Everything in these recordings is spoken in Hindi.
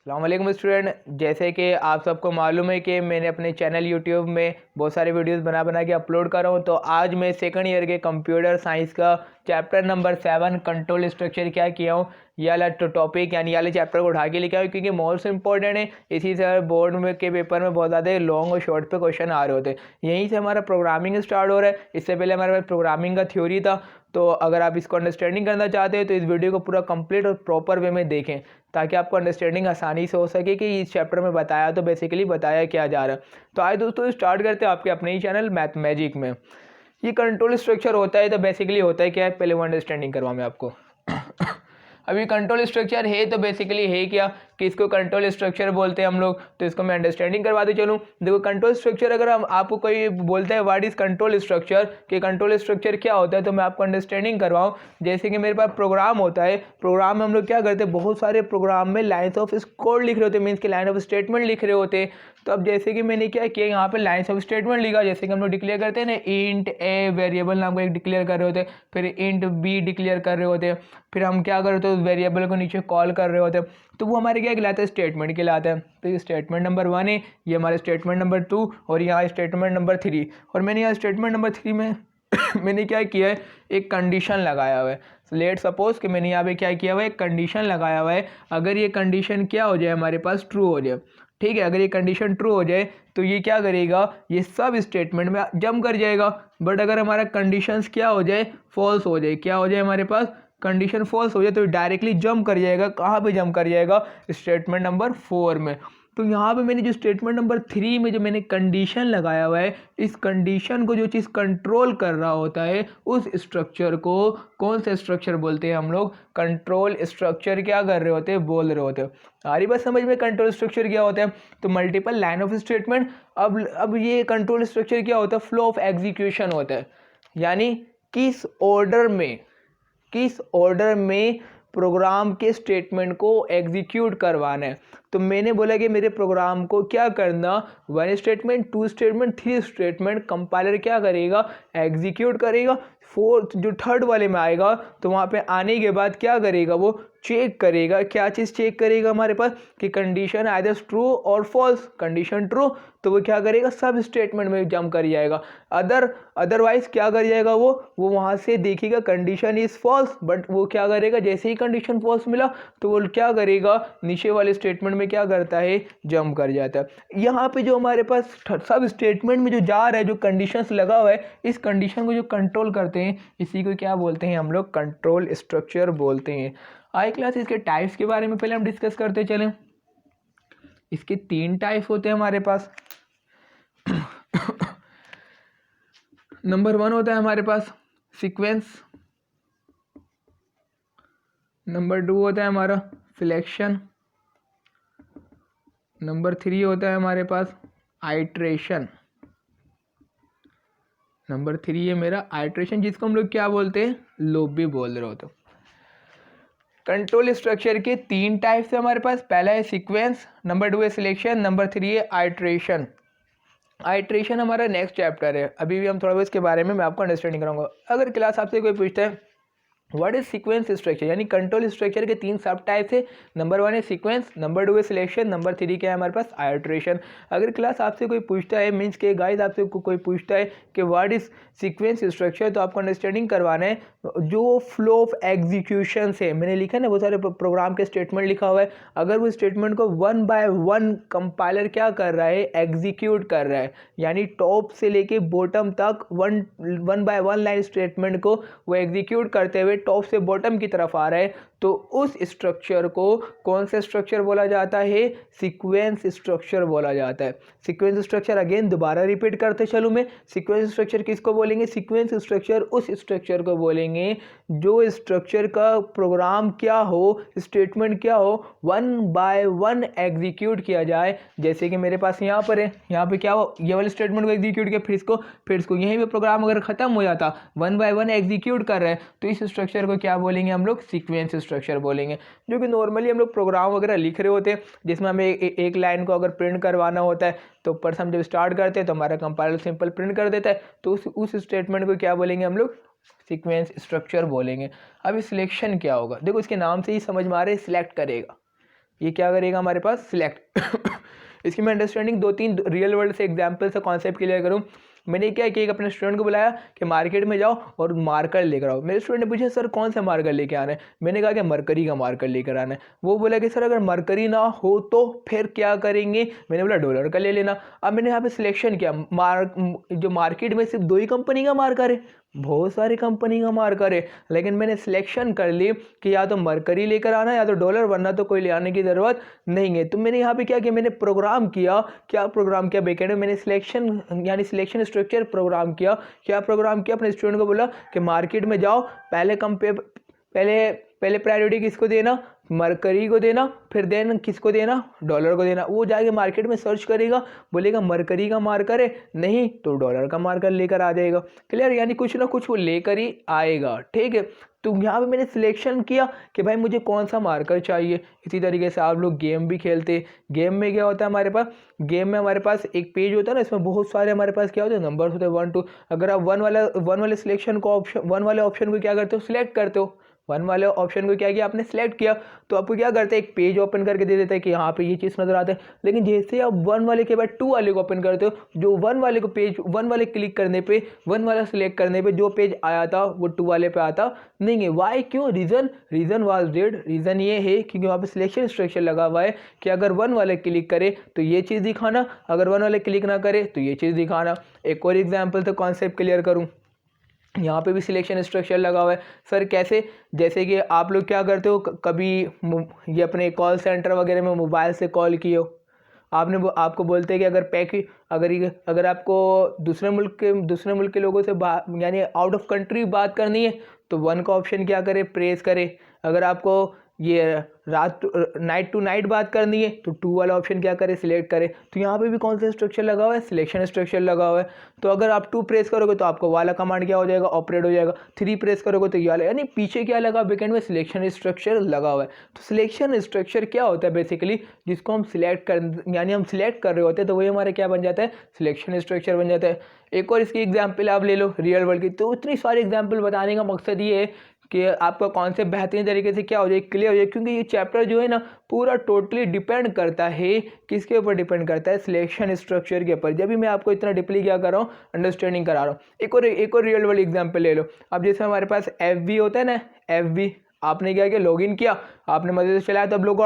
अस्सलामुअलैकुम स्टूडेंट। जैसे कि आप सबको मालूम है कि मैंने अपने चैनल यूट्यूब में बहुत सारे वीडियोस बना के अपलोड कर रहा हूँ। तो आज मैं सेकंड ईयर के कंप्यूटर साइंस का चैप्टर नंबर 7 कंट्रोल स्ट्रक्चर क्या किया हूँ, ये वाला टॉपिक यानी ये वाले चैप्टर को उठा के लेके आया क्योंकि मोस्ट इंपॉर्टेंट है। इसी से बोर्ड में के पेपर में बहुत ज़्यादा लॉन्ग और शॉर्ट पे क्वेश्चन आ रहे होते हैं। यहीं से हमारा प्रोग्रामिंग स्टार्ट हो रहा है। इससे पहले हमारे पास प्रोग्रामिंग का थ्योरी था। तो अगर आप इसको अंडरस्टैंडिंग करना चाहते हैं तो इस वीडियो को पूरा कंप्लीट और प्रॉपर वे में देखें ताकि आपको अंडरस्टैंडिंग आसानी से हो सके कि इस चैप्टर में बताया तो बेसिकली बताया क्या जा रहा है। तो आइए दोस्तों स्टार्ट करते हैं आपके अपने ही चैनल मैथ मैजिक में। ये कंट्रोल स्ट्रक्चर होता है तो बेसिकली होता है क्या है, पहले वो अंडरस्टैंडिंग करवा मैं आपको। अभी कंट्रोल स्ट्रक्चर है तो बेसिकली है क्या कि इसको कंट्रोल स्ट्रक्चर बोलते हैं हम लोग। तो इसको मैं अंडरस्टैंडिंग करवाते चलूँ। देखो कंट्रोल स्ट्रक्चर अगर हम आपको कोई बोलता है व्हाट इज कंट्रोल स्ट्रक्चर, कि कंट्रोल स्ट्रक्चर क्या होता है, तो मैं आपको अंडरस्टैंडिंग करवाऊँ। जैसे कि मेरे पास प्रोग्राम होता है, प्रोग्राम में हम लोग क्या करते हैं, बहुत सारे प्रोग्राम में लाइन्स ऑफ कोड लिख रहे होते हैं, मीन्स कि लाइन ऑफ स्टेटमेंट लिख रहे होते हैं। तो अब जैसे कि मैंने क्या किया, यहाँ पे लाइन्स ऑफ स्टेटमेंट लिखा। जैसे कि हम लोग डिक्लेयर करते हैं ना, इंट ए वेरिएबल नाम को एक डिक्लेयर कर रहे होते हैं, फिर इंट बी डिक्लेयर कर रहे होते हैं, फिर हम क्या करते हैं उस वेरिएबल को नीचे कॉल कर रहे होते हैं। तो वो हमारे क्या कहलाता है, स्टेटमेंट कहलाता है। तो ये स्टेटमेंट नंबर 1 है, ये हमारे स्टेटमेंट नंबर 2 और यहाँ स्टेटमेंट नंबर 3। और मैंने यहाँ स्टेटमेंट नंबर 3 में मैंने क्या किया है, एक कंडीशन लगाया हुआ है। लेट सपोज कि मैंने यहाँ पे क्या किया हुआ है, एक कंडीशन लगाया हुआ है। अगर ये कंडीशन क्या हो जाए, हमारे पास ट्रू हो जाए, ठीक है। अगर ये कंडीशन ट्रू हो जाए तो ये क्या करेगा, ये सब स्टेटमेंट में जंप कर जाएगा। बट अगर हमारा कंडीशंस क्या हो जाए, फॉल्स हो जाए, क्या हो जाए हमारे पास कंडीशन फॉल्स हो जाए, तो डायरेक्टली जंप कर जाएगा। कहाँ पे जंप कर जाएगा, स्टेटमेंट नंबर 4 में। तो यहाँ पे मैंने जो स्टेटमेंट नंबर 3 में जो मैंने कंडीशन लगाया हुआ है, इस कंडीशन को जो चीज़ कंट्रोल कर रहा होता है, उस स्ट्रक्चर को कौन सा स्ट्रक्चर बोलते हैं हम लोग, कंट्रोल स्ट्रक्चर क्या कर रहे होते हैं, बोल रहे होते हैं। आ रही बात समझ में, कंट्रोल स्ट्रक्चर क्या होता है। तो मल्टीपल लाइन ऑफ स्टेटमेंट। अब ये कंट्रोल स्ट्रक्चर क्या होता है, फ्लो ऑफ एग्जीक्यूशन होता है, यानी किस ऑर्डर में प्रोग्राम के स्टेटमेंट को एग्जीक्यूट करवाना है। तो मैंने बोला कि मेरे प्रोग्राम को क्या करना, 1 स्टेटमेंट, 2 स्टेटमेंट, 3 स्टेटमेंट कंपाइलर क्या करेगा, एग्जीक्यूट करेगा। फोर्थ जो थर्ड वाले में आएगा तो वहाँ पे आने के बाद क्या करेगा, वो चेक करेगा। क्या चीज़ चेक करेगा हमारे पास, कि कंडीशन आइदर ट्रू और फॉल्स। कंडीशन ट्रू तो वो क्या करेगा, सब स्टेटमेंट में जंप कर जाएगा। अदरवाइज क्या कर जाएगा, वो वहाँ से देखेगा कंडीशन इज फॉल्स, बट वो क्या करेगा, जैसे ही कंडीशन फॉल्स मिला तो वो क्या करेगा, नीचे वाले स्टेटमेंट में क्या करता है, जंप कर जाता है। यहाँ पे जो हमारे पास सब स्टेटमेंट में जो जा रहा है, जो कंडीशंस लगा हुआ है, इस कंडीशन को जो कंट्रोल करते हैं, इसी को क्या बोलते हैं हम लोग, कंट्रोल स्ट्रक्चर बोलते हैं। आई क्लास इसके टाइप्स के बारे में पहले हम डिस्कस करते चलें। इसके 3 टाइप होते हैं हमारे पास। नंबर 1 होता है हमारे पास सीक्वेंस, नंबर 2 होता है हमारा सिलेक्शन, नंबर 3 होता है हमारे पास आइट्रेशन। नंबर 3 है मेरा आइट्रेशन, जिसको हम लोग क्या बोलते हैं, लूप भी बोल रहे होते। कंट्रोल स्ट्रक्चर के 3 टाइप्स है हमारे पास। पहला है सीक्वेंस, नंबर 2 है सिलेक्शन, नंबर 3 है आइट्रेशन। आइट्रेशन हमारा नेक्स्ट चैप्टर है, अभी भी हम थोड़ा बहुत इसके बारे में मैं आपको अंडरस्टैंडिंग कराऊंगा। अगर क्लास आपसे कोई पूछता है व्हाट इज सीक्वेंस स्ट्रक्चर, यानी कंट्रोल स्ट्रक्चर के 3 सब टाइप्स है। नंबर 1 है सीक्वेंस, नंबर 2 है सिलेक्शन, नंबर 3 क्या है हमारे पास, आइट्रेशन। अगर क्लास आपसे कोई पूछता है, मीन्स के गाइस आपसे कोई पूछता है कि व्हाट इज सीक्वेंस स्ट्रक्चर, तो आपको अंडरस्टैंडिंग करवाना है जो फ्लो ऑफ एग्जीक्यूशन है। मैंने लिखा है ना, बहुत सारे प्रोग्राम के स्टेटमेंट लिखा हुआ है। अगर वो स्टेटमेंट को 1 बाय 1 कंपाइलर क्या कर रहा है, एग्जीक्यूट कर रहा है, यानी टॉप से लेके बॉटम तक 1 बाय 1 लाइन स्टेटमेंट को वो एग्जीक्यूट करते हुए टॉप से बॉटम की तरफ आ रहा है, तो उस स्ट्रक्चर को कौन सा स्ट्रक्चर बोला जाता है, सीक्वेंस स्ट्रक्चर बोला जाता है। सीक्वेंस स्ट्रक्चर अगेन दोबारा रिपीट करते चलूँ मैं। सीक्वेंस स्ट्रक्चर किसको बोलेंगे, सीक्वेंस स्ट्रक्चर उस स्ट्रक्चर को बोलेंगे जो स्ट्रक्चर का प्रोग्राम क्या हो, स्टेटमेंट क्या हो, 1 बाय 1 एग्जीक्यूट किया जाए। जैसे कि मेरे पास यहाँ पर है, यहाँ पे क्या हो, ये वाले स्टेटमेंट को एग्जीक्यूट किया, फिर इसको यहीं पे प्रोग्राम अगर खत्म हो जाता, 1 बाय 1 एग्जीक्यूट कर रहे हैं, तो इस स्ट्रक्चर को क्या बोलेंगे हम लोग, सीक्वेंस स्ट्रक्चर बोलेंगे। जो कि नॉर्मली हम लोग प्रोग्राम वगैरह लिख रहे होते हैं, जिसमें हमें एक लाइन को अगर प्रिंट करवाना होता है, तो ऊपर से हम जब स्टार्ट करते हैं तो हमारा कंपाइलर सिंपल प्रिंट कर देता है, तो उस स्टेटमेंट को क्या बोलेंगे हम लोग, सीक्वेंस स्ट्रक्चर बोलेंगे। अब सिलेक्शन क्या होगा, देखो इसके नाम से ही समझ में आ रहा है, सिलेक्ट करेगा। ये क्या करेगा हमारे पास, सिलेक्ट। इसकी मैं अंडरस्टैंडिंग 2-3 रियल वर्ल्ड से एग्जाम्पल से कॉन्सेप्ट क्लियर करूँ। मैंने क्या कि एक अपने स्टूडेंट को बुलाया कि मार्केट में जाओ और मार्कर लेकर आओ। मेरे स्टूडेंट ने पूछा सर कौन सा मार्कर लेके आना है। मैंने कहा कि मरकरी का मार्कर लेकर आना है। वो बोला कि सर अगर मरकरी ना हो तो फिर क्या करेंगे। मैंने बोला डॉलर का ले लेना। अब मैंने यहाँ पे सिलेक्शन किया, जो मार्केट में सिर्फ 2 ही कंपनी का मार्कर है, बहुत सारी कंपनी का मार्कर है, लेकिन मैंने सिलेक्शन कर ली कि या तो मरकरी लेकर आना या तो डॉलर, वरना तो कोई ले आने की ज़रूरत नहीं है। तो मैंने यहाँ पे क्या किया, मैंने प्रोग्राम किया। क्या प्रोग्राम किया बैकएंड में, मैंने सिलेक्शन यानी सिलेक्शन स्ट्रक्चर प्रोग्राम किया। क्या प्रोग्राम किया, अपने स्टूडेंट को बोला कि मार्केट में जाओ, पहले प्रायोरिटी किसको देना, मरकरी को देना, फिर देन किसको देना, डॉलर को देना। वो जाके मार्केट में सर्च करेगा, बोलेगा मरकरी का मार्कर है, नहीं तो डॉलर का मार्कर लेकर आ जाएगा। क्लियर, यानी कुछ ना कुछ वो लेकर ही आएगा। ठीक है, तो यहाँ पे मैंने सिलेक्शन किया कि भाई मुझे कौन सा मार्कर चाहिए। इसी तरीके से आप लोग गेम भी खेलते। गेम में क्या होता है हमारे पास, गेम में हमारे पास एक पेज होता है ना, इसमें बहुत सारे हमारे पास क्या होते हैं, नंबर्स होते हैं 1 2। अगर आप वन वाले सिलेक्शन को वन वाले ऑप्शन को क्या करते हो, सिलेक्ट करते हो। 1 वाले ऑप्शन को क्या किया आपने, सिलेक्ट किया, तो आपको क्या करते हैं, एक पेज ओपन करके दे देता है कि यहाँ पे ये चीज़ नजर आता है। लेकिन जैसे आप 1 वाले के बाद 2 वाले को ओपन करते हो, जो 1 वाले को पेज 1 वाले क्लिक करने पे, 1 वाला सिलेक्ट करने पे जो पेज आया था वो 2 वाले पे आता नहीं है। वाई, क्यों, रीज़न वाज डेड। रीज़न ये है क्योंकि वहाँ पे सिलेक्शन स्ट्रक्चर लगा हुआ है कि अगर 1 वाले क्लिक करे तो ये चीज़ दिखाना, अगर 1 वाले क्लिक ना करे तो ये चीज़ दिखाना। एक और एग्जाम्पल से कॉन्सेप्ट क्लियर करूँ, यहाँ पे भी सिलेक्शन स्ट्रक्चर लगा हुआ है। सर कैसे, जैसे कि आप लोग क्या करते हो, कभी ये अपने कॉल सेंटर वगैरह में मोबाइल से कॉल किए हो, आपको बोलते हैं कि अगर आपको दूसरे मुल्क के लोगों से यानी आउट ऑफ कंट्री बात करनी है तो 1 का ऑप्शन क्या करे, प्रेस करे। अगर आपको ये नाइट टू नाइट बात करनी है तो 2 वाला ऑप्शन क्या करे, सिलेक्ट करे। तो यहाँ पे भी कौन सा स्ट्रक्चर लगा हुआ है, सिलेक्शन स्ट्रक्चर लगा हुआ है। तो अगर आप 2 प्रेस करोगे तो आपको वाला कमांड क्या हो जाएगा, ऑपरेट हो जाएगा। 3 प्रेस करोगे तो ये वाला, यानी पीछे क्या लगा, बैकएंड में सिलेक्शन स्ट्रक्चर लगा हुआ है। तो सिलेक्शन स्ट्रक्चर क्या होता है बेसिकली, जिसको हम सिलेक्ट कर रहे होते हैं, तो वही हमारे क्या बन जाता है, सिलेक्शन स्ट्रक्चर बन जाता है। एक और इसकी एग्जाम्पल आप ले लो रियल वर्ल्ड की। तो इतनी सारी एग्जाम्पल बताने का मकसद ये है कि आपका कॉन्सेप्ट बेहतरीन तरीके से क्या हो जाए, क्लियर हो जाए। क्योंकि ये चैप्टर जो है ना पूरा टोटली डिपेंड करता है, किसके ऊपर डिपेंड करता है, सिलेक्शन स्ट्रक्चर के ऊपर। जब भी मैं आपको इतना डीपली क्या कर रहा हूँ, अंडरस्टैंडिंग करा रहा हूँ। एक और रियल वर्ल्ड एग्जाम्पल ले लो। अब जैसे हमारे पास FB होता है ना, FB आपने क्या किया, लॉगिन किया, आपने मजे से चलाया, तब लॉग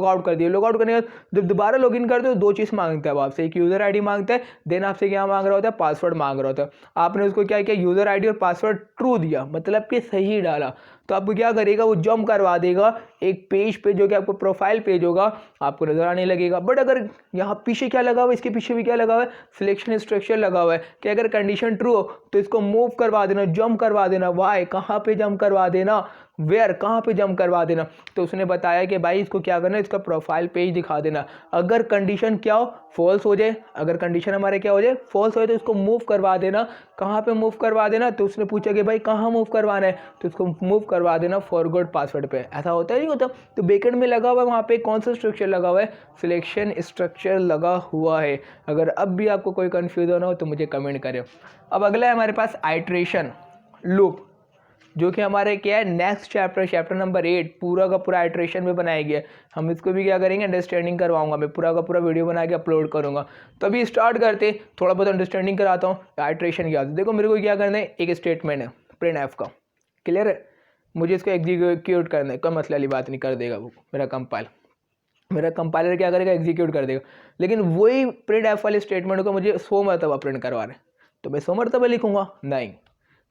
आउट कर दिया। लॉग आउट करने के बाद जब दोबारा लॉगिन करते हो 2 चीज़ मांगता है आपसे, एक यूज़र आईडी मांगता है, देन आपसे क्या मांग रहा होता है, पासवर्ड मांग रहा होता है। आपने उसको क्या किया, यूज़र आईडी और पासवर्ड ट्रू दिया, मतलब कि सही डाला, तो आपको क्या करेगा, वो जंप करवा देगा एक पेज पे जो कि आपको प्रोफाइल पेज होगा, आपको नजर आने लगेगा। बट अगर यहाँ पीछे क्या लगा हुआ है, इसके पीछे भी क्या लगा हुआ है, सिलेक्शन स्ट्रक्चर लगा हुआ है कि अगर कंडीशन ट्रू हो तो इसको मूव करवा देना, जंप करवा देना। वाई, कहाँ पे जंप करवा देना, वेयर, कहाँ पे जंप करवा देना। तो उसने बताया कि भाई इसको क्या करना है, इसका प्रोफाइल पेज दिखा देना। अगर कंडीशन क्या हो, फॉल्स हो जाए, अगर कंडीशन हमारे क्या हो जाए, फॉल्स हो जाए, तो इसको मूव करवा देना। कहाँ पे मूव करवा देना, तो उसने पूछा कि भाई कहाँ मूव करवाना है, तो इसको मूव करवा देना फॉरगॉट पासवर्ड पे। ऐसा होता है, नहीं होता। तो बैकएंड में लगा हुआ है, वहाँ पे कौन सा स्ट्रक्चर लगा हुआ है, सिलेक्शन स्ट्रक्चर लगा हुआ है। अगर अब भी आपको कोई कन्फ्यूजन हो तो मुझे कमेंट करें। अब अगला है हमारे पास आइट्रेशन लूप, जो कि हमारे क्या है, नेक्स्ट चैप्टर नंबर 8 पूरा का पूरा आइट्रेशन में बनाया गया है। हम इसको भी क्या करेंगे, अंडरस्टैंडिंग करवाऊंगा, मैं पूरा का पूरा वीडियो बना के अपलोड करूंगा। तो अभी स्टार्ट करते, थोड़ा बहुत अंडरस्टैंडिंग कराता हूँ आइट्रेशन क्या होता है। देखो मेरे को क्या करना है, एक स्टेटमेंट है प्रिंट का, क्लियर है, मुझे इसको एग्जीक्यूट करना है, कोई मसला वाली बात नहीं, कर देगा वो मेरा कंपाइलर क्या करेगा, एग्जीक्यूट कर देगा। लेकिन वही प्रिंट वाले स्टेटमेंट को मुझे 100 मरतबा प्रिंट करवाना है, तो मैं 100 मरतबा लिखूंगा नहीं,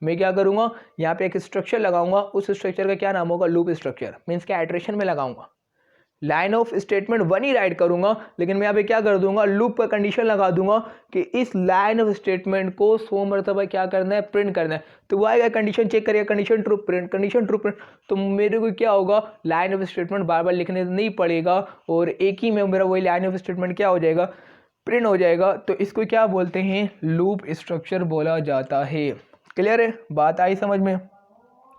मैं क्या करूंगा, यहाँ पे एक स्ट्रक्चर लगाऊंगा। उस स्ट्रक्चर का क्या नाम होगा, लूप स्ट्रक्चर, मीन्स क्या आइट्रेशन में लगाऊंगा। Line of statement 1 he right करूंगा, लेकिन मैं यहाँ पे क्या कर दूंगा, लूप का कंडीशन लगा दूंगा कि इस लाइन ऑफ स्टेटमेंट को 100 मरतबा क्या करना है, प्रिंट करना है। तो वो आएगा, कंडीशन चेक करेगा, condition true print, condition true print. तो मेरे को क्या होगा, लाइन ऑफ स्टेटमेंट बार बार लिखने नहीं पड़ेगा, और एक ही में मेरा वही लाइन ऑफ स्टेटमेंट क्या हो जाएगा, प्रिंट हो जाएगा। तो इसको क्या बोलते हैं, लूप स्ट्रक्चर बोला जाता है। क्लियर है, बात आई समझ में।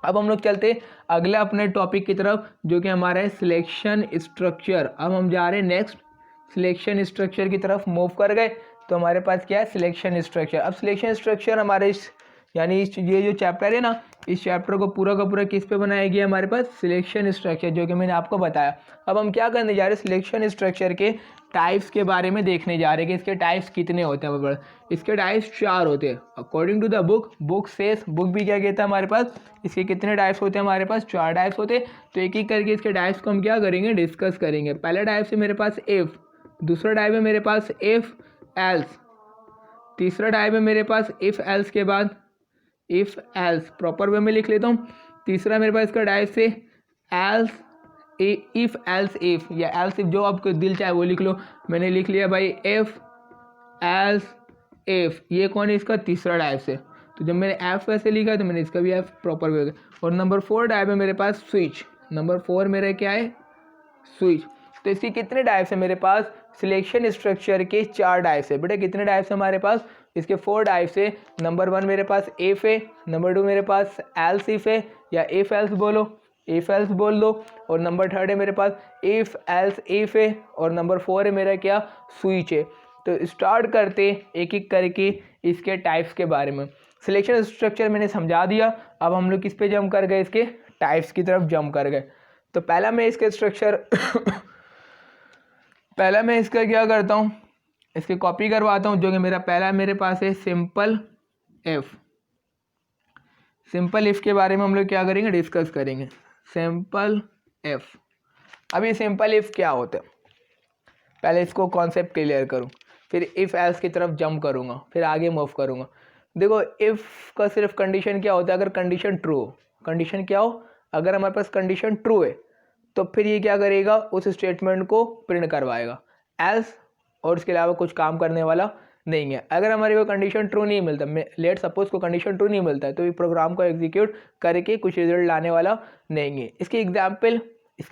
अब हम लोग चलते अगले अपने टॉपिक की तरफ, जो कि हमारा है सिलेक्शन स्ट्रक्चर। अब हम जा रहे हैं नेक्स्ट सिलेक्शन स्ट्रक्चर की तरफ, मूव कर गए तो हमारे पास क्या है, सिलेक्शन स्ट्रक्चर। अब सिलेक्शन स्ट्रक्चर हमारे यानी ये जो चैप्टर है ना, इस चैप्टर को पूरा का पूरा किस पे बनाया गया हमारे पास, सिलेक्शन स्ट्रक्चर, जो कि मैंने आपको बताया। अब हम क्या करने जा रहे हैं, सिलेक्शन स्ट्रक्चर के टाइप्स के बारे में देखने जा रहे हैं कि इसके टाइप्स कितने होते हैं। इसके टाइप्स 4 होते हैं according to the book says. Book भी क्या कहता है हमारे पास, इसके कितने टाइप्स होते हैं हमारे पास, 4 टाइप्स होते हैं। तो एक एक करके इसके टाइप्स को हम क्या करेंगे, डिस्कस करेंगे। पहला टाइप है मेरे पास इफ, दूसरा टाइप है मेरे पास इफ एल्स, तीसरा टाइप है मेरे पास इफ एल्स के बाद इफ एल्स, प्रॉपर वे में लिख लेता हूँ। तीसरा मेरे पास इसका टाइप से एल्स, इफ एल्स इफ, या एल्स इफ, जो आपको दिल चाहे वो लिख लो। मैंने लिख लिया भाई इफ एल्स इफ, ये कौन है, इसका तीसरा टाइप से। तो जब मैंने एफ वैसे लिखा तो मैंने इसका भी एफ प्रॉपर वे। और नंबर 4 टाइप है मेरे पास स्विच। नंबर 4 मेरा क्या है, स्विच। तो इसके कितने टाइप्स है मेरे पास, सिलेक्शन स्ट्रक्चर के 4 टाइप्स है। बेटा कितने टाइप्स है हमारे पास, इसके 4 टाइप्स है। नंबर 1 मेरे पास इफ है, नंबर 2 मेरे पास एल्स इफ है, या इफ एल्स बोलो, इफ एल्स बोल दो। और नंबर 3 है मेरे पास इफ एल्स इफ है, और नंबर 4 है मेरा क्या, स्विच है। तो स्टार्ट करते एक एक करके इसके टाइप्स के बारे में। सिलेक्शन स्ट्रक्चर मैंने समझा दिया, अब हम लोग किस पे जंप कर गए, इसके टाइप्स की तरफ जंप कर गए। तो पहला मैं इसके स्ट्रक्चर पहला मैं इसका क्या करता हूँ, इसकी कॉपी करवाता हूँ, जो कि मेरा पहला मेरे पास है सिंपल इफ। सिंपल इफ के बारे में हम लोग क्या करेंगे, डिस्कस करेंगे। सिंपल इफ, अब ये सिंपल इफ क्या होता है, पहले इसको कॉन्सेप्ट क्लियर करूँ, फिर इफ एल्स की तरफ जंप करूँगा, फिर आगे मूव करूँगा। देखो इफ का सिर्फ कंडीशन क्या होता है, अगर कंडीशन ट्रू हो, कंडीशन क्या हो, अगर हमारे पास कंडीशन ट्रू है तो फिर ये क्या करेगा, उस स्टेटमेंट को प्रिंट करवाएगा। एल्स और इसके अलावा कुछ काम करने वाला नहीं है। अगर हमारे को कंडीशन ट्रू नहीं मिलता, लेट सपोज को कंडीशन ट्रू नहीं मिलता है, तो ये प्रोग्राम को एग्जीक्यूट करके कुछ रिजल्ट लाने वाला नहीं है। इसकी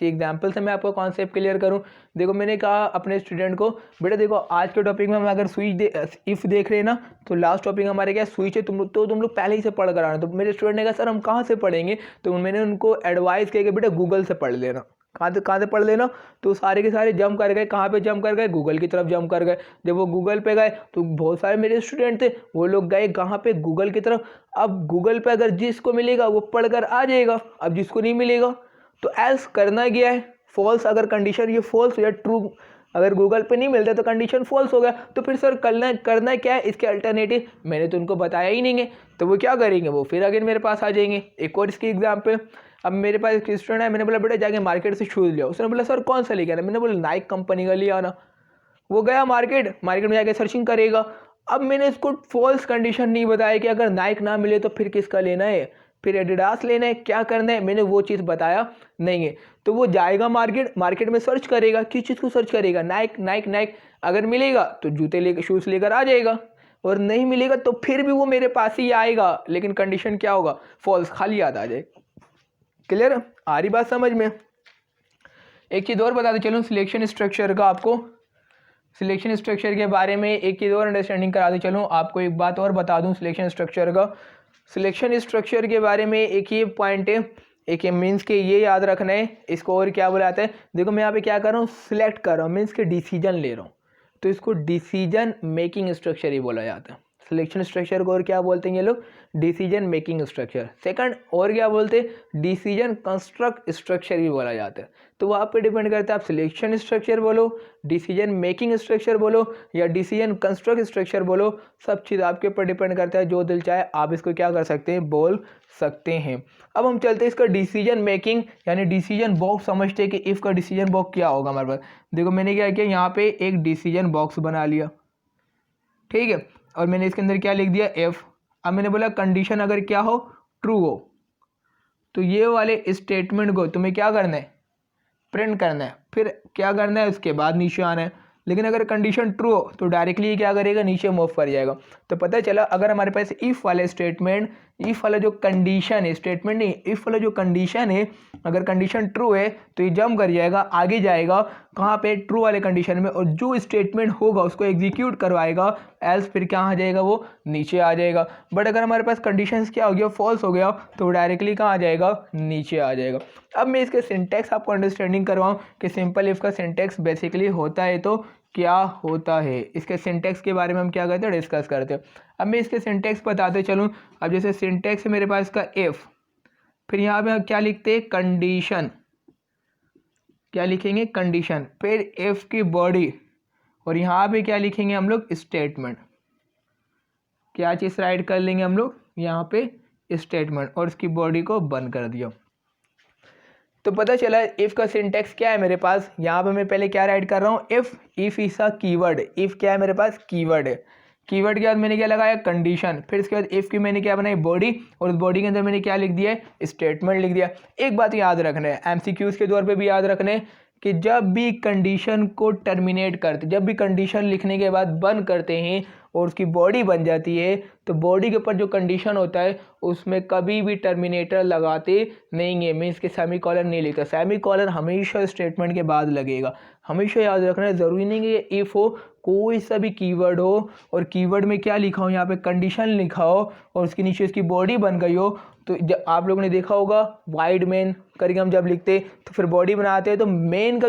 एग्जाम्पल से मैं आपको कॉन्सेप्ट क्लियर करूं। देखो मैंने कहा अपने स्टूडेंट को, बेटा देखो आज के टॉपिक में हम अगर इफ देख रहे हैं ना, तो लास्ट टॉपिक हमारे क्या स्विच है, तुम लोग पहले ही से पढ़ कर आना। तो मेरे स्टूडेंट ने कहा सर हम कहाँ से पढ़ेंगे, तो मैंने उनको एडवाइस किया कि बेटा गूगल से पढ़ लेना। कहाँ से पढ़ लेना, तो सारे के सारे जंप कर गए, कहाँ पे जंप कर गए, गूगल की तरफ जंप कर गए। जब वो गूगल पे गए तो बहुत सारे मेरे स्टूडेंट थे, वो लोग गए कहाँ पे, गूगल की तरफ। अब गूगल पे अगर जिसको मिलेगा वो पढ़कर आ जाएगा, अब जिसको नहीं मिलेगा तो एल्स करना गया है फॉल्स। अगर कंडीशन ये फॉल्स या ट्रू, अगर गूगल पे नहीं मिलता तो कंडीशन फॉल्स हो गया, तो फिर सर करना क्या है, इसके अल्टरनेटिव मैंने तो उनको बताया ही नहीं है। तो वो क्या करेंगे, वो फिर अगेन मेरे पास आ जाएंगे। एक और इसकी एग्जाम्पल, अब मेरे पास एक स्टूडेंट है, मैंने बोला बेटा जाके मार्केट से शूज़ लिया। उसने बोला सर कौन सा लेके आना, मैंने बोला नाइक कंपनी का लिया आना। वो गया मार्केट में जाके सर्चिंग करेगा। अब मैंने इसको फॉल्स कंडीशन नहीं बताया कि अगर नाइक ना मिले तो फिर किसका लेना है, फिर एडिडास लेना है, क्या करना है, मैंने वो चीज़ बताया नहीं है। तो वो जाएगा मार्केट में सर्च करेगा, किस चीज़ को सर्च करेगा, नाइक। अगर मिलेगा तो जूते लेकर शूज़ लेकर आ जाएगा, और नहीं मिलेगा तो फिर भी वो मेरे पास ही आएगा, लेकिन कंडीशन क्या होगा, फॉल्स, खाली याद आ जाएगा। क्लियर, आ रही बात समझ में। एक चीज़ और बताते चलूँ सिलेक्शन स्ट्रक्चर का, आपको सिलेक्शन स्ट्रक्चर के बारे में एक चीज़ और अंडरस्टैंडिंग कराते चलूँ। आपको एक बात और बता दूँ सिलेक्शन स्ट्रक्चर का, सिलेक्शन स्ट्रक्चर के बारे में एक ये पॉइंट है, एक ये मीन्स के ये याद रखना है, इसको और क्या बुलाते हैं। देखो मैं यहाँ पे क्या कर रहा हूँ, सिलेक्ट कर रहा हूँ, मीन्स के डिसीजन ले रहा हूँ, तो इसको डिसीजन मेकिंग स्ट्रक्चर ही बोला जाता है। सिलेक्शन स्ट्रक्चर को और क्या बोलते हैं ये लोग, डिसीजन मेकिंग स्ट्रक्चर। सेकंड और क्या बोलते हैं, डिसीजन कंस्ट्रक्ट स्ट्रक्चर भी बोला जाता है। तो वो आप पे डिपेंड करता है, आप सिलेक्शन स्ट्रक्चर बोलो, डिसीजन मेकिंग स्ट्रक्चर बोलो, या डिसीजन कंस्ट्रक्ट स्ट्रक्चर बोलो, सब चीज़ आपके ऊपर डिपेंड करता है। जो दिल चाहे आप इसको क्या कर सकते हैं, बोल सकते हैं। अब हम चलते हैं इसका डिसीजन मेकिंग, यानी डिसीजन बॉक्स समझते हैं कि इफ़ का डिसीजन बॉक्स क्या होगा हमारे पास। देखो मैंने क्या किया, यहाँ पे एक डिसीजन बॉक्स बना लिया, ठीक है, और मैंने इसके अंदर क्या लिख दिया, एफ। अब मैंने बोला कंडीशन अगर क्या हो, ट्रू हो, तो ये वाले स्टेटमेंट को तुम्हें क्या करना है, प्रिंट करना है। फिर क्या करना है, उसके बाद नीचे आना है। लेकिन अगर कंडीशन ट्रू हो तो डायरेक्टली क्या करेगा, नीचे मूव कर जाएगा। तो पता चला अगर हमारे पास इफ़ वाले स्टेटमेंट, इफ़ वाला जो कंडीशन है, स्टेटमेंट नहीं, इफ़ वाला जो कंडीशन है, अगर कंडीशन ट्रू है तो ये जंप कर जाएगा, आगे जाएगा कहाँ पे, ट्रू वाले कंडीशन में, और जो स्टेटमेंट होगा उसको एग्जीक्यूट करवाएगा। एल्स फिर क्या आ जाएगा, वो नीचे आ जाएगा। बट अगर हमारे पास कंडीशंस क्या हो गया, फॉल्स हो गया, तो डायरेक्टली कहाँ आ जाएगा, नीचे आ जाएगा। अब मैं इसके सिंटेक्स आपको अंडरस्टैंडिंग करवाऊँ कि सिंपल इफ़ का सिंटेक्स बेसिकली होता है तो क्या होता है, इसके सिंटेक्स के बारे में हम क्या करते हैं, डिस्कस करते हैं। अब मैं इसके सिंटेक्स बताते चलूँ। अब जैसे सिंटेक्स है मेरे पास इसका इफ़, फिर यहाँ पे हम क्या लिखते हैं, कंडीशन, क्या लिखेंगे, कंडीशन, फिर इफ़ की बॉडी, और यहाँ पे क्या लिखेंगे हम लोग, स्टेटमेंट। क्या चीज़ राइट कर लेंगे हम लोग यहाँ पे, स्टेटमेंट, और इसकी बॉडी को बंद कर दिया। तो पता चला इफ़ का सिंटेक्स क्या है मेरे पास। यहाँ पे मैं पहले क्या राइट कर रहा हूँ, if is a keyword. If क्या है मेरे पास, कीवर्ड है। कीवर्ड के बाद मैंने क्या लगाया, कंडीशन, फिर इसके बाद इफ़ की मैंने क्या बनाई, बॉडी, और उस बॉडी के अंदर मैंने क्या लिख दिया है, स्टेटमेंट लिख दिया। एक बात याद रखना है, एमसीक्यूज के तौर पे भी याद रखना है कि जब भी कंडीशन को टर्मिनेट करते, जब भी कंडीशन लिखने के बाद बंद करते हैं और उसकी बॉडी बन जाती है, तो बॉडी के ऊपर जो कंडीशन होता है उसमें कभी भी टर्मिनेटर लगाते नहीं है, मीन्स कि सेमी कॉलन नहीं लिखता। सेमी कॉलन हमेशा स्टेटमेंट के बाद लगेगा, हमेशा याद रखना है। ज़रूरी नहीं है कि इफ़ हो, कोई सा भी कीवर्ड हो और कीवर्ड में क्या लिखा हो, यहाँ पे कंडीशन लिखा हो और उसके नीचे उसकी बॉडी बन गई हो, तो आप लोगों ने देखा होगा वाइड मेन करके हम जब लिखते तो फिर बॉडी बनाते हैं, तो मेन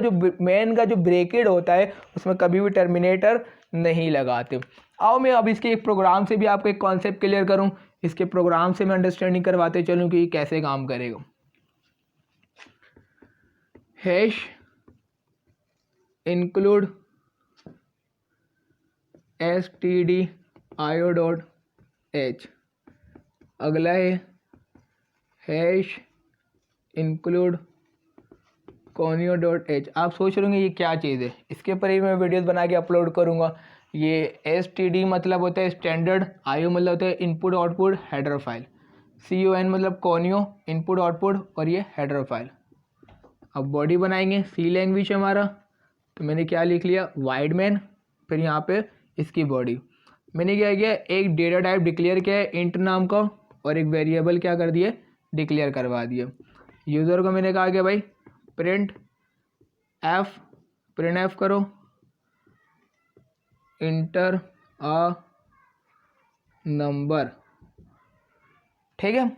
का जो ब्रेकेड होता है उसमें कभी भी टर्मिनेटर नहीं लगाते। आओ मैं अब इसके एक प्रोग्राम से भी आपको एक कॉन्सेप्ट क्लियर करूं, इसके प्रोग्राम से मैं अंडरस्टैंडिंग करवाते चलूं कि ये कैसे काम करेगा। हैश इंक्लूड stdio.h, अगला है हैश इंक्लूड conio.h। आप सोच रहे होंगे ये क्या चीज़ है, इसके ऊपर ही मैं वीडियोस बना के अपलोड करूँगा। ये std मतलब होता है स्टैंडर्ड, io मतलब होता है input output header file, con मतलब कॉनियो इनपुट आउटपुट, और ये हेडर फाइल। अब बॉडी बनाएंगे, सी लैंग्वेज हमारा, तो मैंने क्या लिख लिया, वाइड मैन, फिर यहाँ पे इसकी बॉडी। मैंने क्या किया, एक डेटा टाइप डिक्लेयर किया है इंट नाम का, और एक वेरिएबल क्या कर दिया, डिक्लेयर करवा दिया। यूज़र को मैंने कहा कि भाई प्रिंट एफ करो, इंटर अ नंबर, ठीक है।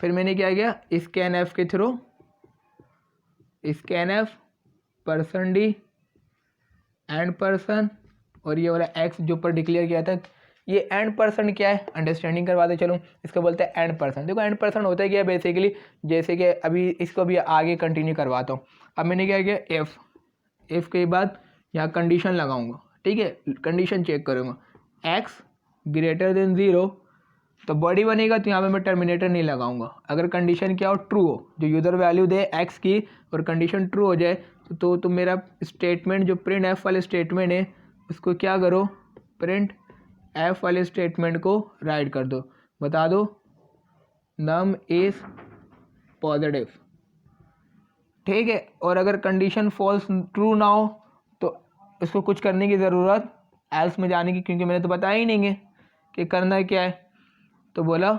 फिर मैंने क्या किया, स्कैन एफ के through scan F person D and person, और ये वाला एक्स जो ऊपर डिक्लेयर किया था, ये एंड पर्सन क्या है, अंडरस्टैंडिंग करवाते चलूँ। इसको बोलते हैं एंड पर्सन। देखो एंड पर्सन होता है क्या, बेसिकली जैसे कि अभी इसको भी आगे कंटिन्यू करवाता हूँ। अब मैंने क्या किया, इफ़ के बाद यहाँ कंडीशन लगाऊंगा, ठीक है, कंडीशन चेक करूँगा, एक्स ग्रेटर देन 0, तो बॉडी बनेगा, तो यहाँ पे मैं टर्मिनेटर नहीं लगाऊंगा। अगर कंडीशन क्या हो, ट्रू हो, जो यूज़र वैल्यू दे एक्स की और कंडीशन ट्रू हो जाए, तो मेरा स्टेटमेंट जो प्रिंट एफ वाले स्टेटमेंट है उसको क्या करो, प्रिंट एफ वाले स्टेटमेंट को राइट कर दो, बता दो नम इज़ पॉजिटिव, ठीक है। और अगर कंडीशन फॉल्स ट्रू ना हो तो इसको कुछ करने की ज़रूरत एल्स में जाने की, क्योंकि मैंने तो बताया ही नहीं है कि करना क्या है। तो बोला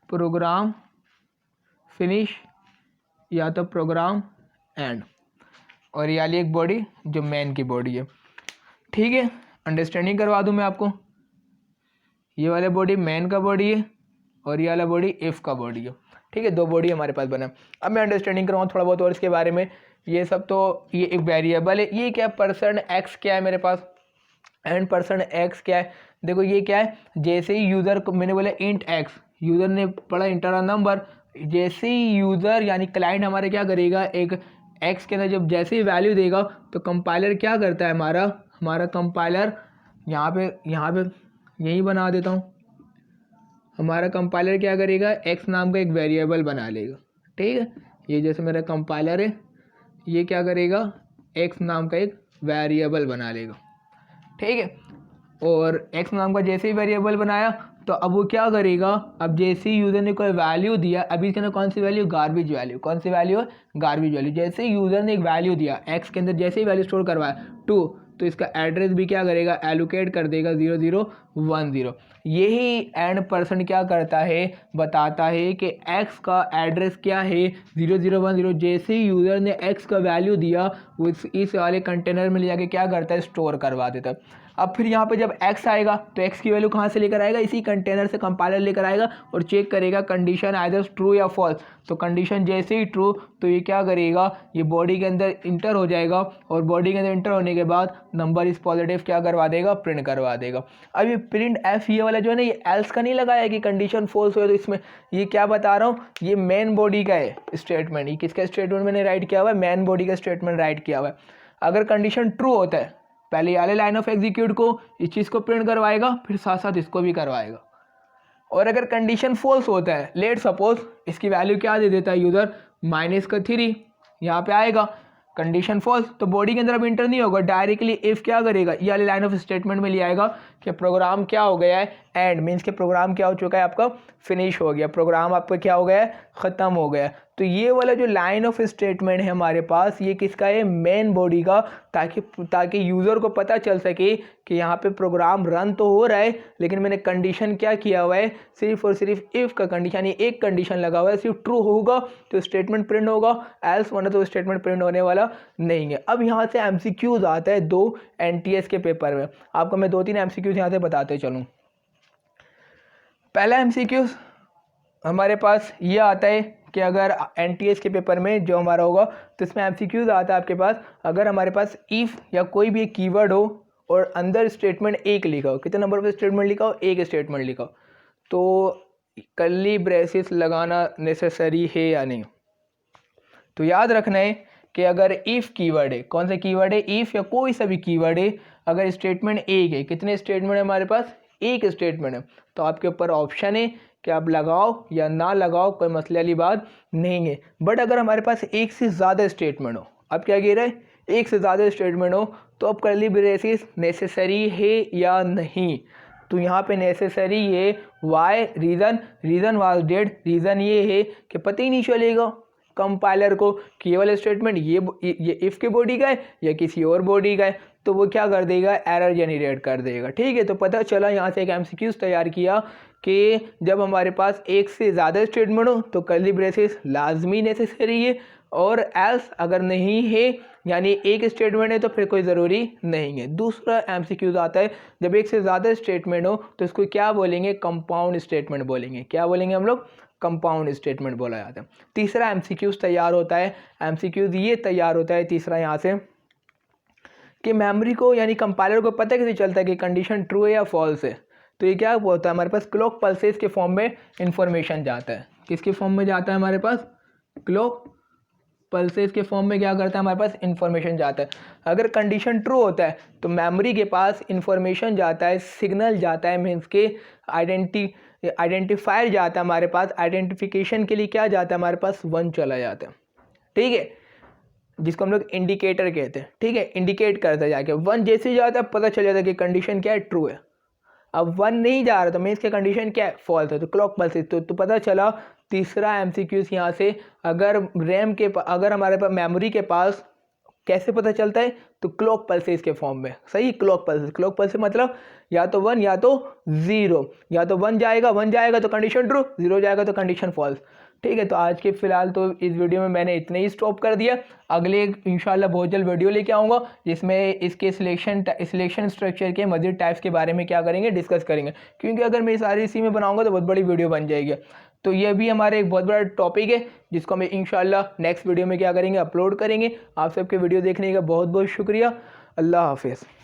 प्रोग्राम फिनिश या तो प्रोग्राम एंड, और ये वाली एक बॉडी जो मैन की बॉडी है, ठीक है। अंडरस्टैंडिंग करवा दूं मैं आपको, ये वाला बॉडी मैन का बॉडी है और ये वाला बॉडी इफ़ का बॉडी है, ठीक है। दो बॉडी हमारे पास बना। अब मैं अंडरस्टैंडिंग करवाऊँ थोड़ा बहुत और इसके बारे में। ये सब तो ये एक वेरिएबल है, ये क्या पर्सन एक्स क्या है मेरे पास, एंड पर्सन एक्स क्या है। देखो ये क्या है, जैसे ही यूज़र को मैंने बोला इंट एक्स, यूज़र ने पढ़ा इंटर नंबर, जैसे ही यूज़र यानी क्लाइंट हमारे क्या करेगा, एक एक्स के अंदर जब जैसे ही वैल्यू देगा तो कंपाइलर क्या करता है, हमारा कंपाइलर यहाँ पे यही बना देता हूँ, हमारा कंपाइलर क्या करेगा, एक्स नाम का एक वेरिएबल बना लेगा, ठीक है। ये जैसे मेरा कंपाइलर है, ये क्या करेगा, एक्स नाम का एक वेरिएबल बना लेगा, ठीक है। और एक्स नाम का जैसे ही वेरिएबल बनाया तो अब वो क्या करेगा, अब जैसे ही यूज़र ने कोई वैल्यू दिया, अभी इसके अंदर कौन सी वैल्यू, गार्बेज वैल्यू, कौन सी वैल्यू है, गार्बेज वैल्यू। जैसे ही यूज़र ने एक वैल्यू दिया एक्स के अंदर, जैसे ही वैल्यू स्टोर करवाया 2, तो इसका एड्रेस भी क्या करेगा, एलोकेट कर देगा 0010। यही एंड पर्सन क्या करता है, बताता है कि एक्स का एड्रेस क्या है 0010। जैसे ही यूज़र ने एक्स का वैल्यू दिया वो इस वाले कंटेनर में ले जाके क्या करता है, स्टोर करवा देता है। अब फिर यहाँ पे जब x आएगा तो x की वैल्यू कहाँ से लेकर आएगा, इसी कंटेनर से कंपाइलर लेकर आएगा और चेक करेगा कंडीशन आइदर ट्रू या फॉल्स। तो कंडीशन जैसे ही ट्रू तो ये क्या करेगा, ये बॉडी के अंदर इंटर हो जाएगा और बॉडी के अंदर इंटर होने के बाद नंबर इज पॉजिटिव क्या करवा देगा, प्रिंट करवा देगा। अब ये प्रिंट एफ ये वाला जो है ना, ये एल्स का नहीं लगाया कि कंडीशन फॉल्स हो, तो इसमें ये क्या बता रहा हूँ, ये मेन बॉडी का है स्टेटमेंट। ये किसका स्टेटमेंट मैंने राइट किया हुआ है, मेन बॉडी का स्टेटमेंट राइट किया हुआ है। अगर कंडीशन ट्रू होता है पहले वाले लाइन ऑफ एग्जीक्यूट को इस चीज़ को प्रिंट करवाएगा, फिर साथ साथ इसको भी करवाएगा। और अगर कंडीशन फॉल्स होता है, लेट सपोज इसकी वैल्यू क्या दे देता है यूज़र, -3 यहाँ पे आएगा कंडीशन फॉल्स, तो बॉडी के अंदर अब इंटर नहीं होगा, डायरेक्टली इफ क्या करेगा, ये वाले लाइन ऑफ स्टेटमेंट में ले आएगा कि प्रोग्राम क्या हो गया है, एंड मीन्स के प्रोग्राम क्या हो चुका है आपका, फिनिश हो गया, प्रोग्राम आपका क्या हो गया है, ख़त्म हो गया। तो ये वाला जो लाइन ऑफ स्टेटमेंट है हमारे पास, ये किसका है, मेन बॉडी का, ताकि यूज़र को पता चल सके कि यहाँ पे प्रोग्राम रन तो हो रहा है, लेकिन मैंने कंडीशन क्या किया हुआ है, सिर्फ और सिर्फ इफ़ का कंडीशन, ये एक कंडीशन लगा हुआ है, सिर्फ ट्रू होगा तो स्टेटमेंट प्रिंट होगा, एल्स वरना तो स्टेटमेंट प्रिंट होने वाला नहीं है। अब यहाँ से MCQs आता है 2 NTS के पेपर में, आपको मैं 2-3 MCQs यहाँ से बताते चलूँ। पहला MCQs हमारे पास ये आता है कि अगर NTS के पेपर में जो हमारा होगा तो इसमें MCQs आता है आपके पास, अगर हमारे पास इफ़ या कोई भी एक कीवर्ड हो और अंदर स्टेटमेंट एक लिखा हो, कितने नंबर पर स्टेटमेंट लिखा हो, एक स्टेटमेंट लिखा हो, तो कर्ली ब्रेसेस लगाना नेसेसरी है या नहीं। तो याद रखना है कि अगर इफ़ कीवर्ड है, कौन सा कीवर्ड है, इफ़ या कोई सा भी कीवर्ड है, अगर स्टेटमेंट एक है, कितने स्टेटमेंट है हमारे पास, एक स्टेटमेंट है, तो आपके ऊपर ऑप्शन है कि आप लगाओ या ना लगाओ, कोई मसले वाली बात नहीं है। बट अगर हमारे पास एक से ज़्यादा स्टेटमेंट हो, अब क्या कह रहे हैं, एक से ज़्यादा स्टेटमेंट हो, तो अब कर्ली ब्रेसेस नेसेसरी है या नहीं। तो यहाँ पे नेसेसरी है, why, reason was dead, reason ये है कि पता ही नहीं चलेगा कंपाइलर को कि ये वाला स्टेटमेंट ये इफ़ के बॉडी का है या किसी और बॉडी का है, तो वो क्या कर देगा, एरर जनरेट कर देगा। ठीक है, तो पता चला यहाँ से एक MCQs तैयार किया कि जब हमारे पास एक से ज़्यादा स्टेटमेंट हो तो कर्ली ब्रेसेस लाजमी नेसेसरी है, और एल्स अगर नहीं है यानी एक स्टेटमेंट है तो फिर कोई ज़रूरी नहीं है। दूसरा MCQs आता है, जब एक से ज़्यादा स्टेटमेंट हो तो इसको क्या बोलेंगे, कंपाउंड स्टेटमेंट बोलेंगे। क्या बोलेंगे हम लोग, कंपाउंड स्टेटमेंट बोला जाता है। तीसरा MCQs तैयार होता है, MCQs ये तैयार होता है तीसरा यहाँ से कि मेमोरी को यानी कंपाइलर को पता कैसे चलता है कि कंडीशन ट्रू है या फॉल्स है। तो ये क्या होता है, हमारे पास क्लॉक पल्सेस के फॉर्म में इंफॉर्मेशन जाता है। किसके फॉर्म में जाता है हमारे पास, क्लॉक पल्सेस के फॉर्म में क्या करता है हमारे पास, इंफॉर्मेशन जाता है। अगर कंडीशन ट्रू होता है तो मेमोरी के पास इंफॉर्मेशन जाता है, सिग्नल जाता है, मीन्स के आइडेंटिफायर जाता है हमारे पास, आइडेंटिफिकेशन के लिए क्या जाता है हमारे पास, 1 चला जाता है। ठीक है, जिसको हम लोग इंडिकेटर कहते हैं। ठीक है, इंडिकेट करता है जाके, 1 जैसे जाता है पता चल जाता है कि कंडीशन क्या है, ट्रू है। अब 1 नहीं जा रहा तो मीन्स की कंडीशन क्या है, फॉल्स है, तो क्लॉक पल्सेस। तो पता चला तीसरा MCQs यहाँ से, अगर अगर हमारे पास मेमोरी के पास कैसे पता चलता है, तो क्लॉक पल्सेस के फॉर्म में। सही, क्लॉक पल्सेस मतलब या तो 1 या तो 0, या तो 1 जाएगा तो कंडीशन ट्रू, 0 जाएगा तो कंडीशन फॉल्स। ठीक है, तो आज के फिलहाल तो इस वीडियो में मैंने इतने ही स्टॉप कर दिया। अगले इंशाल्लाह बहुत जल्द वीडियो लेके आऊँगा जिसमें इसके सिलेक्शन स्ट्रक्चर के मज़ीद टाइप्स के बारे में क्या करेंगे, डिस्कस करेंगे, क्योंकि अगर मैं सारी इसी में बनाऊँगा तो बहुत बड़ी वीडियो बन जाएगी। तो ये भी हमारे एक बहुत बड़ा टॉपिक है जिसको हम इंशाल्लाह नेक्स्ट वीडियो में क्या करेंगे, अपलोड करेंगे। आप सबके वीडियो देखने का बहुत बहुत शुक्रिया। अल्लाह हाफिज़।